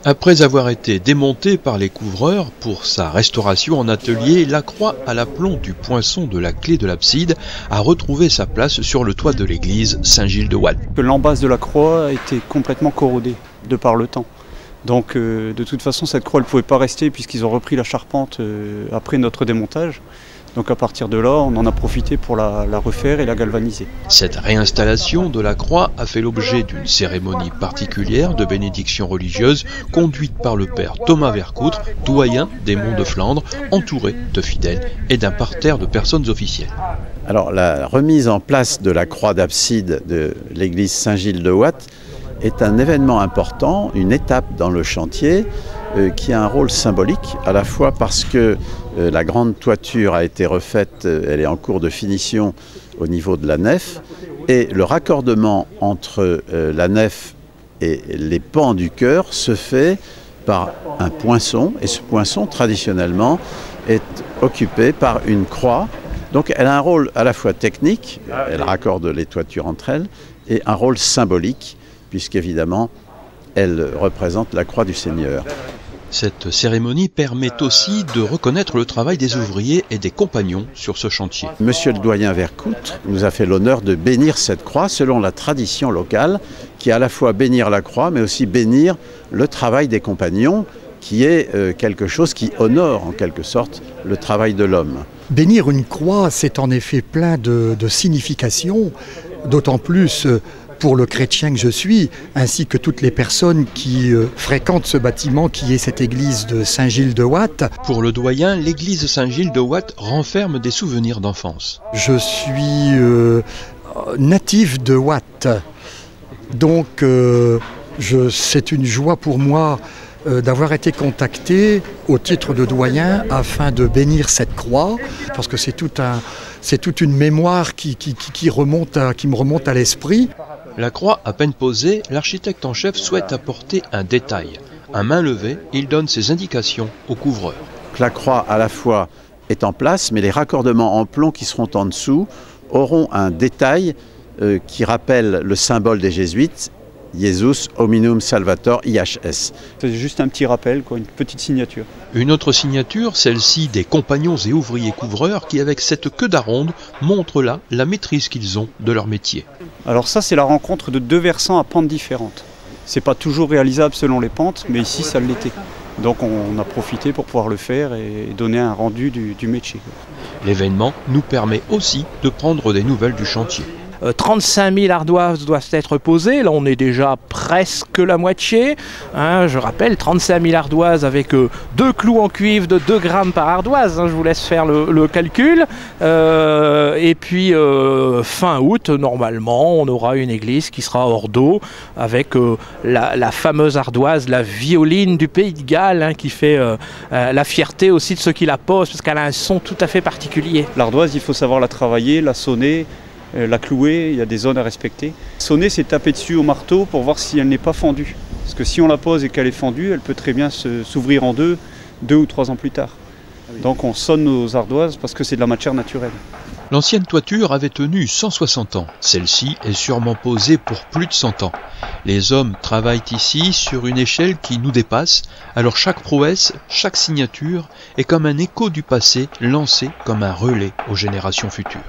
Après avoir été démontée par les couvreurs pour sa restauration en atelier, la croix à l'aplomb du poinçon de la clé de l'abside a retrouvé sa place sur le toit de l'église Saint-Gilles-de-Watt. L'embase de la croix a été complètement corrodée de par le temps. Donc de toute façon cette croix ne pouvait pas rester puisqu'ils ont repris la charpente après notre démontage. Donc à partir de là, on en a profité pour la refaire et la galvaniser. Cette réinstallation de la croix a fait l'objet d'une cérémonie particulière de bénédiction religieuse conduite par le père Thomas Vercoutre, doyen des Monts de Flandre, entouré de fidèles et d'un parterre de personnes officielles. Alors la remise en place de la croix d'abside de l'église Saint-Gilles-de-Watt est un événement important, une étape dans le chantier qui a un rôle symbolique, à la fois parce que la grande toiture a été refaite, elle est en cours de finition au niveau de la nef, et le raccordement entre la nef et les pans du chœur se fait par un poinçon, et ce poinçon traditionnellement est occupé par une croix. Donc elle a un rôle à la fois technique, elle raccorde les toitures entre elles, et un rôle symbolique, puisqu'évidemment elle représente la croix du Seigneur. Cette cérémonie permet aussi de reconnaître le travail des ouvriers et des compagnons sur ce chantier. Monsieur le doyen Vercoutre nous a fait l'honneur de bénir cette croix selon la tradition locale, qui est à la fois bénir la croix, mais aussi bénir le travail des compagnons, qui est quelque chose qui honore en quelque sorte le travail de l'homme. Bénir une croix, c'est en effet plein de significations, d'autant plus pour le chrétien que je suis, ainsi que toutes les personnes qui fréquentent ce bâtiment qui est cette église de Saint-Gilles-de-Watt. Pour le doyen, l'église Saint-Gilles-de-Watt renferme des souvenirs d'enfance. Je suis natif de Watt, donc c'est une joie pour moi d'avoir été contacté au titre de doyen afin de bénir cette croix, parce que c'est toute une mémoire qui me remonte à l'esprit. La croix à peine posée, l'architecte en chef souhaite apporter un détail. À main levée, il donne ses indications au couvreur. La croix à la fois est en place, mais les raccordements en plomb qui seront en dessous auront un détail qui rappelle le symbole des jésuites, Jesus Hominum Salvator IHS. C'est juste un petit rappel, une petite signature. Une autre signature, celle-ci des compagnons et ouvriers couvreurs qui, avec cette queue d'aronde, montrent là la maîtrise qu'ils ont de leur métier. Alors ça, c'est la rencontre de deux versants à pentes différentes. C'est pas toujours réalisable selon les pentes, mais ici, ça l'était. Donc on a profité pour pouvoir le faire et donner un rendu du métier. L'événement nous permet aussi de prendre des nouvelles du chantier. 35 000 ardoises doivent être posées, là on est déjà presque la moitié, je rappelle 35 000 ardoises avec 2 clous en cuivre de 2 grammes par ardoise, je vous laisse faire le calcul, et puis fin août normalement on aura une église qui sera hors d'eau avec la fameuse ardoise, la violine du Pays de Galles, qui fait la fierté aussi de ceux qui la posent parce qu'elle a un son tout à fait particulier. L'ardoise, il faut savoir la travailler, la sonner, la clouer, il y a des zones à respecter. Sonner, c'est taper dessus au marteau pour voir si elle n'est pas fendue. Parce que si on la pose et qu'elle est fendue, elle peut très bien s'ouvrir en deux ou 3 ans plus tard. Donc on sonne nos ardoises parce que c'est de la matière naturelle. L'ancienne toiture avait tenu 160 ans. Celle-ci est sûrement posée pour plus de 100 ans. Les hommes travaillent ici sur une échelle qui nous dépasse, alors chaque prouesse, chaque signature est comme un écho du passé lancé comme un relais aux générations futures.